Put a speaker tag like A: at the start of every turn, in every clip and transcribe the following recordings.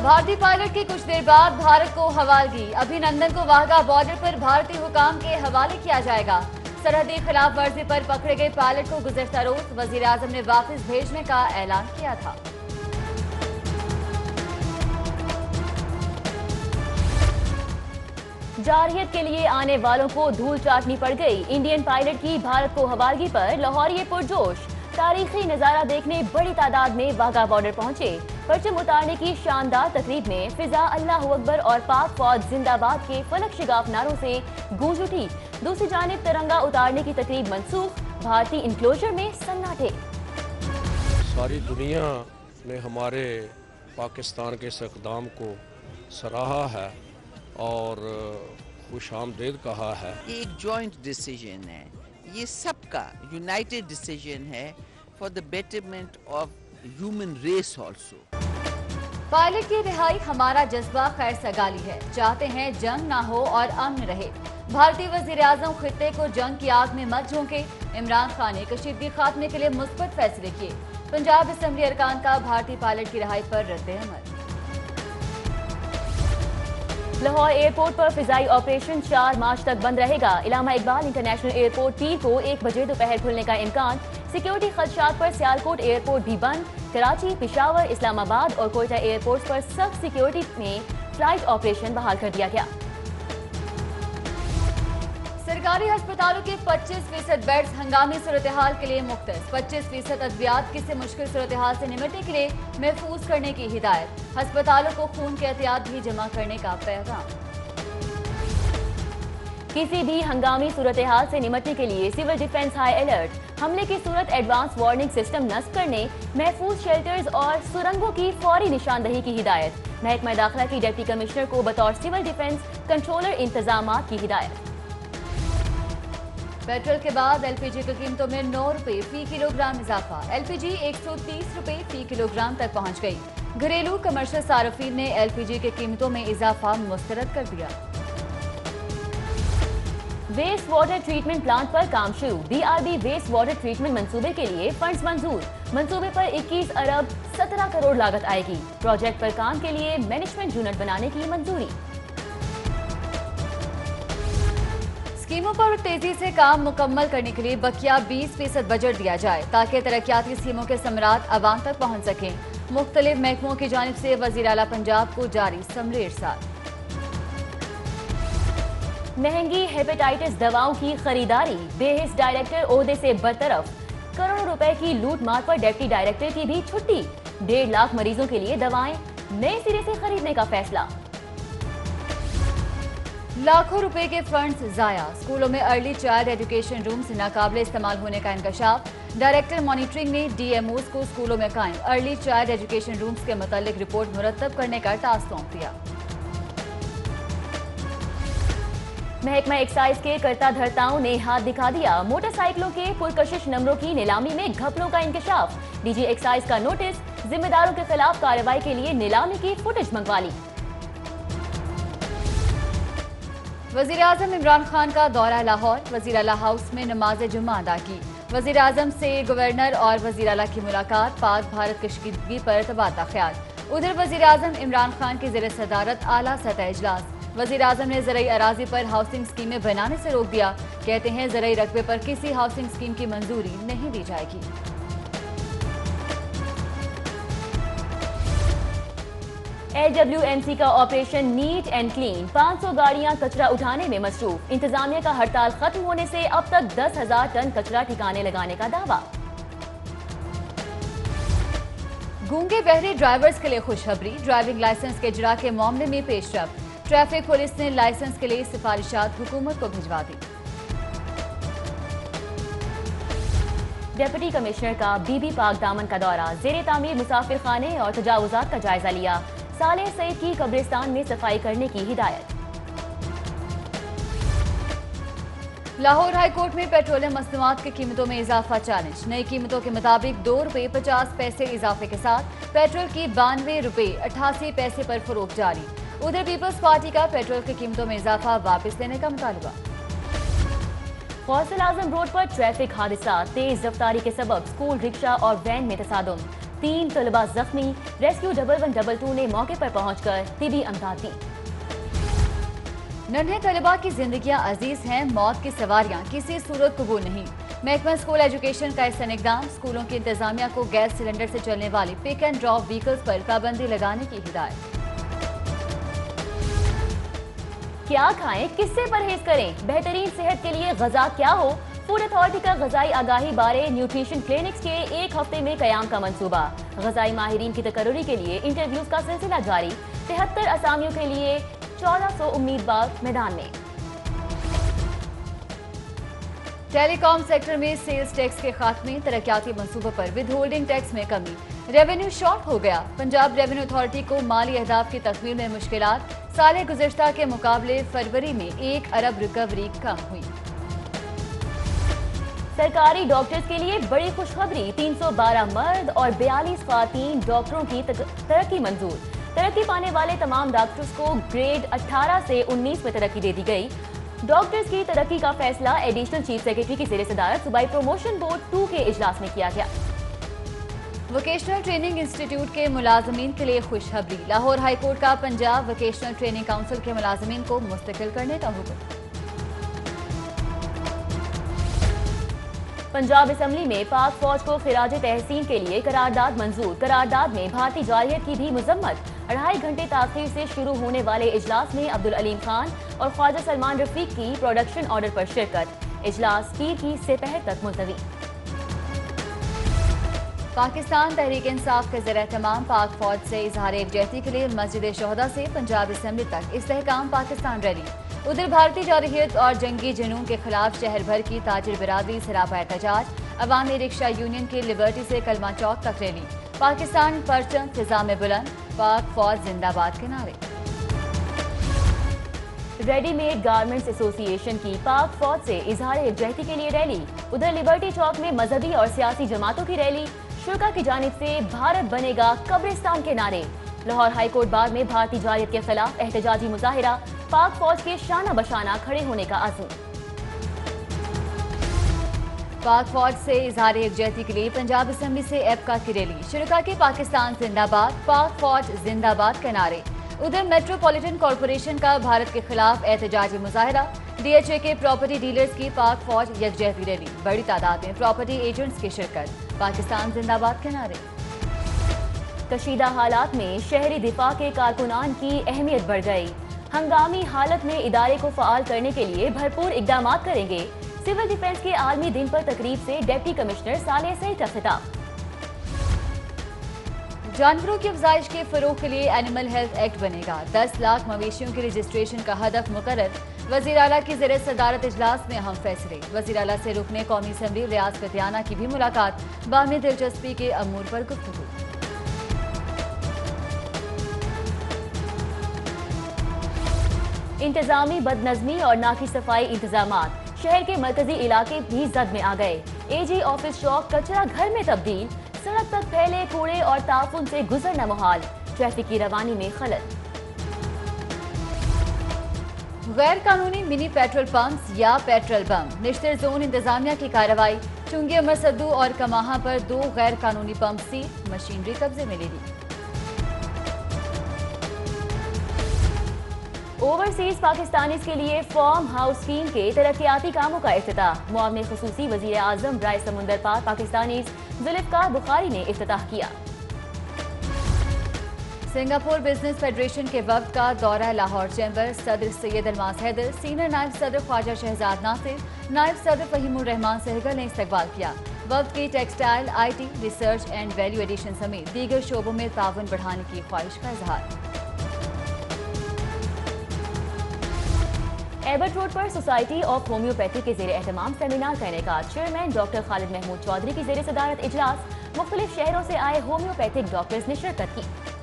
A: भारतीय पायलट की कुछ देर बाद भारत को हवालगी। अभिनंदन को वाघा बॉर्डर पर भारतीय हुकाम के हवाले किया जाएगा। सरहदी खिलाफ वर्जी पर पकड़े गए पायलट को गुज़श्ता रोज वज़ीर आज़म ने वापस भेजने का ऐलान किया था।
B: जारहियत के लिए आने वालों को धूल चाटनी पड़ गई। इंडियन पायलट की भारत को हवालगी पर लाहौरिये पुरजोश। तारीखी नजारा देखने बड़ी तादाद में वाघा बॉर्डर पहुंचे। परचम उतारने की शानदार तकरीब में फिजा अल्लाहू अकबर और पाक फौज जिंदाबाद के फलक शिगाफ नारों से गूंज उठी। दूसरी जानिब तिरंगा उतारने की तकरीब मनसूख। भारतीय इंक्लोजर में सन्नाटे।
C: सारी दुनिया ने हमारे पाकिस्तान के इस इक़दाम को सराहा है और खुशामदीद कहा है।
D: ये एक जॉइंट डिसीजन है, ये सबका यूनाइटेड डिसीजन है for the betterment of human race also.
A: Pilot की रिहाई हमारा जज्बा खैर सगाली है। चाहते हैं जंग ना हो और अमन रहे। भारतीय वज़ीर आज़म खित्ते को जंग की आग में मत झोंके। इमरान खान ने कशीदगी खात्मे के लिए मुस्बत फैसले किए। पंजाब असेंबली अरकान का भारतीय पायलट की रिहाई पर रद्द-ए-अमल।
B: लाहौर एयरपोर्ट पर फिजाई ऑपरेशन 4 मार्च तक बंद रहेगा। इलामा इकबाल इंटरनेशनल एयरपोर्ट पीर को 1 बजे दोपहर खुलने का इम्कान। सिक्योरिटी खदशात पर सियालकोट एयरपोर्ट भी बंद। कराची, पिशावर, इस्लामाबाद और कोयटा एयरपोर्ट पर सख्त सिक्योरिटी में फ्लाइट ऑपरेशन बहाल कर दिया गया।
A: सरकारी अस्पतालों के 25% बेड्स हंगामी सूरत-ए-हाल के लिए मुख्तस। 25% अद्वियात किसी मुश्किल सूरत-ए-हाल से निपटने के लिए महफूज करने की हिदायत। अस्पतालों को खून के एहतियात भी जमा करने का पैगाम।
B: किसी भी हंगामी सूरत-ए-हाल से निपटने के लिए सिविल डिफेंस हाई अलर्ट। हमले की सूरत एडवांस वार्निंग सिस्टम नस्ब करने, महफूज शेल्टर्स और सुरंगों की फौरी निशानदही की हिदायत। महकमा दाखिला की डिप्टी कमिश्नर को बतौर सिविल डिफेंस कंट्रोलर इंतजामात की हिदायत।
A: पेट्रोल के बाद एलपीजी की कीमतों में 9 रुपए फी किलोग्राम इजाफा। एलपीजी 130 रुपए फी किलोग्राम तक पहुंच गई। घरेलू कमर्शियल सार्फिन ने एलपीजी की कीमतों में इजाफा मुस्तरद कर दिया।
B: वेस्ट वाटर ट्रीटमेंट प्लांट पर काम शुरू। बीआरबी वेस्ट वाटर ट्रीटमेंट मंसूबे के लिए फंड्स मंजूर। मंसूबे पर 21 अरब 17 करोड़ लागत आएगी। प्रोजेक्ट पर काम के लिए मैनेजमेंट यूनिट बनाने की मंजूरी।
A: स्कीमों पर तेजी से काम मुकम्मल करने के लिए बकिया 20% बजट दिया जाए ताकि तरक्याती स्कीमों के समरात अवाम तक पहुंच सकें। मुख्तलिफ महकमों की जानिब से वज़ीर आला पंजाब को जारी समरी इरसाल।
B: महंगी हेपेटाइटिस दवाओं की खरीदारी। बेहिस डायरेक्टर ओहदे से बरतरफ। करोड़ों रुपए की लूट मार पर डिप्टी डायरेक्टर की भी छुट्टी। 1.5 लाख मरीजों के लिए दवाएं नए सिरे से खरीदने का फैसला।
A: लाखों रुपए के फंड्स जाया। स्कूलों में अर्ली चाइल्ड एजुकेशन रूम्स नाकाबिले इस्तेमाल होने का इंकशाफ। डायरेक्टर मॉनिटरिंग ने डीएमओज को स्कूलों में कायम अर्ली चाइल्ड एजुकेशन रूम्स के मुतालिक रिपोर्ट मुरतब करने का टास्क सौंप दिया।
B: महकमा एक्साइज के करता धर्ताओं ने हाथ दिखा दिया। मोटरसाइकिलों के पुरकशिश नंबरों की नीलामी में घपलों का इंकशाफ। डीजी एक्साइज का नोटिस। जिम्मेदारों के खिलाफ कार्रवाई के लिए नीलामी की फुटेज मंगवा ली।
A: वज़ीर आज़म इमरान खान का दौरा लाहौर। वज़ीर आला हाउस में नमाज जुम्मा अदा की। वज़ीर आज़म से गवर्नर और वज़ीर आला की मुलाकात। पाक भारत कशीदगी पर तबादला ख्याल। उधर वज़ीर आज़म इमरान खान की ज़ेर सदारत आला सतह इजलास। वज़ीर आज़म ने ज़रई अराजी पर हाउसिंग स्कीमें बनाने से रोक दिया। कहते हैं ज़रई रकबे पर किसी हाउसिंग स्कीम की मंजूरी नहीं दी जाएगी।
B: LWMC का ऑपरेशन नीट एंड क्लीन। 500 गाड़ियां कचरा उठाने में मसरूफ। इंतजामिया का हड़ताल खत्म होने से अब तक 10,000 टन कचरा ठिकाने लगाने का दावा।
A: गूंगे बहरे ड्राइवर्स के लिए खुशखबरी। ड्राइविंग लाइसेंस के इजरा के मामले में पेशरफ। ट्रैफिक पुलिस ने लाइसेंस के लिए सिफारिशात हुकूमत को भिजवा दी।
B: डिप्टी कमिश्नर का बीबी पाक दामन का दौरा। जेर तामीर मुसाफिर खाने और तजावुजात का जायजा लिया। सालेह सईद की कब्रिस्तान में सफाई करने की हिदायत।
A: लाहौर हाई कोर्ट में पेट्रोलियम मसनूआत की कीमतों में इजाफा चैलेंज। नई कीमतों के मुताबिक 2 रुपए 50 पैसे इजाफे के साथ पेट्रोल की 92 रुपए 88 पैसे पर फरोख्त जारी। उधर पीपल्स पार्टी का पेट्रोल की कीमतों में इजाफा वापस लेने का मुतालबा।
B: गौसल आजम रोड पर ट्रैफिक हादसा, तेज रफ्तारी के सबब स्कूल रिक्शा और वैन में तसादुम, 3 तलबा जख्मी। रेस्क्यू 1122 ने मौके पर पहुंचकर तिबी अमदाद दी।
A: नन्हे तलबा की जिंदगियां अजीज हैं, मौत की सवारियां किसी सूरत कबूल नहीं। महकमा स्कूल एजुकेशन का इस इकदाम, स्कूलों की इंतजामिया को गैस सिलेंडर से चलने वाली पिक एंड ड्रॉप व्हीकल्स पर पाबंदी लगाने की हिदायत।
B: क्या खाएं, किससे परहेज करें, बेहतरीन सेहत के लिए गजा क्या हो? फूड अथॉरिटी का गजाई आगाही बारे न्यूट्रिशन क्लिनिक्स के 1 हफ्ते में कयाम का मंसूबा। गजाई माहिरीन की तकर्रुरी के लिए इंटरव्यूज का सिलसिला जारी। 73 असामियों के लिए 1400 उम्मीदवार मैदान में।
A: टेलीकॉम सेक्टर में सेल्स टैक्स के खात्मे, तरक्याती मंसूबों पर विद होल्डिंग टैक्स में कमी। रेवेन्यू शॉर्ट हो गया। पंजाब रेवेन्यू अथॉरिटी को माली अहदाफ की तकमील में मुश्किलात। साल गुज़िश्ता के मुकाबले फरवरी में 1 अरब रिकवरी कम हुई।
B: सरकारी डॉक्टर्स के लिए बड़ी खुशखबरी, 312 मर्द और 42 ख्वातीन डॉक्टरों की तरक्की मंजूर। तरक्की पाने वाले तमाम डॉक्टर्स को ग्रेड 18 से 19 में तरक्की दे दी गई। डॉक्टर्स की तरक्की का फैसला एडिशनल चीफ सेक्रेटरी की ज़ेर सदारत सूबाई प्रमोशन बोर्ड 2 के इजलास में किया गया।
A: वोकेशनल ट्रेनिंग इंस्टीट्यूट के मुलाजमीन के लिए खुशखबरी, लाहौर हाई कोर्ट का पंजाब वोकेशनल ट्रेनिंग काउंसिल के मुलाजमीन को मुस्तकिल करने का हुक्म।
B: पंजाब असम्बली में पाक फौज को खिराज तहसीन के लिए करारदाद मंजूर। करारदाद में भारतीय जारहियत की भी मजम्मत। 2.5 घंटे ताखीर से शुरू होने वाले इजलास में अब्दुल अलीम खान और ख्वाजा सलमान रफीक की प्रोडक्शन ऑर्डर पर शिरकत। इजलास पीर की सेपहर तक मुलतवी।
A: पाकिस्तान तहरीक इंसाफ के ज़ेर-ए-तमाम पाक फौज से इजहार एकजहती के लिए मस्जिद शोहदा से पंजाब असम्बली तक इस्तेहकाम पाकिस्तान रैली। उधर भारतीय जारहियत और जंगी जुनून के खिलाफ शहर भर की ताजिर बिरादरी सरापा एहतजाज। अवामी रिक्शा यूनियन की लिबर्टी से कलमा चौक तक रैली। पाकिस्तान परचम फिजा में बुलंद, पाक फौज जिंदाबाद के नारे।
B: रेडीमेड गारमेंट्स एसोसिएशन की पाक फौज से इजहार एकजहती के लिए रैली। उधर लिबर्टी चौक में मजहबी और सियासी जमातों की रैली। शुरा की जानिब से भारत बनेगा कब्रिस्तान के नारे। लाहौर हाई कोर्ट बार में भारतीय जारहियत के खिलाफ एहतजाजी मुजाहिरा। पाक फौज के शाना बशाना खड़े होने का आज़म।
A: पाक फौज से इजहार एकजहती के लिए पंजाब असम्बली से एपका की रैली। शुरा के पाकिस्तान जिंदाबाद, पाक फौज जिंदाबाद के नारे। उधर मेट्रोपॉलिटन कॉरपोरेशन का भारत के खिलाफ एहतजाजी मुजाहिरा। DHA के प्रॉपर्टी डीलर्स की पाक फौज यकजहती रैली। बड़ी तादाद में प्रॉपर्टी एजेंट्स की शिरकत। पाकिस्तान जिंदाबाद के नारे।
B: कशीदा हालात में शहरी दिफा के कारकुनान की अहमियत बढ़ गई। हंगामी हालत में इदारे को फ़आल करने के लिए भरपूर इकदाम करेंगे। सिविल डिफेंस के आलमी दिन पर तकरीब से डिप्टी कमिश्नर सालेह सईद का खिताब।
A: जानवरों की अफजाइश के फरोग के लिए एनिमल हेल्थ एक्ट बनेगा। 10 लाख मवेशियों की रजिस्ट्रेशन का हदफ मुकर्रर। वज़ीर आला की ज़ेर सदारत इजलास में अहम फैसले। वज़ीर आला से रुकने कौमी असम्बली रियाज फतियाना की भी मुलाकात। बामी दिलचस्पी के अमूर पर गुफ्तगू।
B: इंतजामी बदनज़मी और नाकी सफाई इंतजामात। शहर के मरकजी इलाके भी जद में आ गए। AG ऑफिस चौक कचरा घर में तब्दील। सड़क तक फैले कूड़े और ताफुन से गुजरना मुहाल। ट्रैफिक की रवानी में खलल।
A: गैर कानूनी मिनी पेट्रोल पंप्स या पेट्रोल बम। निश्तर जोन इंतजामिया की कार्रवाई। चुंगी अमर सद्दू और कमाहा पर 2 गैर कानूनी पंप सील। मशीनरी कब्जे में ले ली।
B: ओवरसीज पाकिस्तानीज के लिए फार्म हाउस स्कीम के तरक्याती कामों का इफ्तिताह। मुआविन खुसूसी वजीर आजम राय समुंदर पार पाकिस्तानीज जुल्फकार बुखारी ने इफ्तिताह किया।
A: सिंगापुर बिजनेस फेडरेशन के वफ्द का दौरा लाहौर चैम्बर। सदर सैयद अलमास हैदर, सीनियर नायब सदर ख्वाजा शहजाद नासिर, नायब सदर फहीमुर रहमान सहगल ने इस्तकबाल किया। वफ्द की textile, IT, research and value addition समेत दीगर शोबों में ताउन बढ़ाने की ख्वाहिश का इजहार।
B: एबर्ट रोड पर सोसाइटी ऑफ होम्योपैथी के ज़ेर एहतमाम सेमिनार का इनेकाद। चेयरमैन डॉक्टर खालिद महमूद चौधरी की ज़ेर सदारत इजलास। मुख्तलिफ शहरों से आए होम्योपैथिक डॉक्टर्स ने शिरकत की।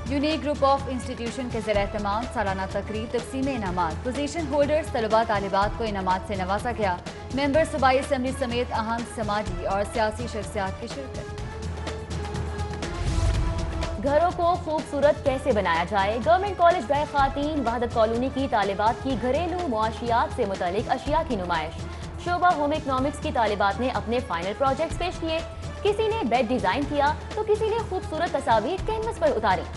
A: यूनिक ग्रुप ऑफ इंस्टीट्यूशन के ज़ेर एहतमाम सालाना तकरीब तकसीम इनामात। पोजीशन होल्डर्स तलबा तालिबात को इनामात से नवाजा गया। मेंबर सूबाई असम्बली समेत अहम समाजी और सियासी शख्सियात की शिरकत।
B: घरों को खूबसूरत कैसे बनाया जाए, गवर्नमेंट कॉलेज गए खातीन वहदत कॉलोनी की तालिबात की घरेलू मुआशियात से मुतालिक अशिया की नुमाइश। शोबा होम इकनॉमिक्स की तालिबात ने अपने फाइनल प्रोजेक्ट्स पेश किए। किसी ने बेड डिजाइन किया तो किसी ने खूबसूरत तस्वीर कैनवस पर उतारी।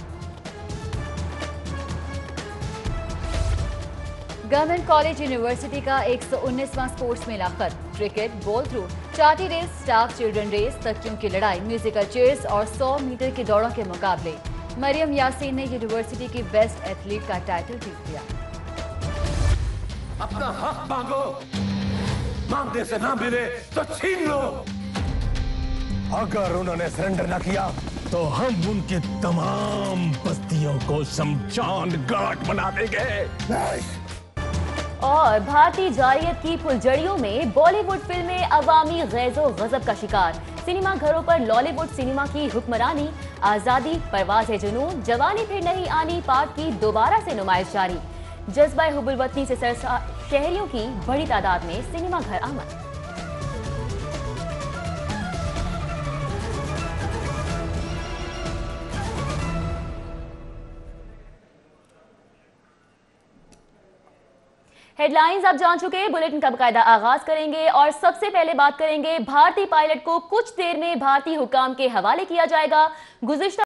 A: गवर्नमेंट कॉलेज यूनिवर्सिटी का 119वां स्पोर्ट्स मेला खत्म। क्रिकेट, बॉल थ्रो, चाटी रेस, स्टाफ चिल्ड्रन रेस, तकियों की लड़ाई, म्यूजिकल चेयर्स और 100 मीटर की दौड़ों के मुकाबले। मरियम यासीन ने यूनिवर्सिटी की बेस्ट एथलीट का टाइटल जीत लिया।
E: अपना हक मांगो, मांगने से ना मिले तो छीन लो। अगर उन्होंने सरेंडर ना किया तो हम उनके तमाम बस्तियों को शमशान घाट बना देंगे।
B: और भारतीय जारियत की फुलझड़ियों में बॉलीवुड फिल्में अवामी गैज़ो गजब का शिकार। सिनेमा घरों पर लॉलीवुड सिनेमा की हुक्मरानी। आजादी, परवाज़ है जुनून, जवानी फिर नहीं आनी पार्ट की दोबारा से नुमाइश जारी। जज्बा हुब्बुल वतनी से सरसार शहरियों की बड़ी तादाद में सिनेमा घर आमद। हेडलाइंस आप जान चुके, बुलेटिन का बकायदा आगाज करेंगे और सबसे पहले बात करेंगे भारतीय पायलट को कुछ देर में भारतीय हुक्काम के हवाले किया जाएगा। गुज़िश्ता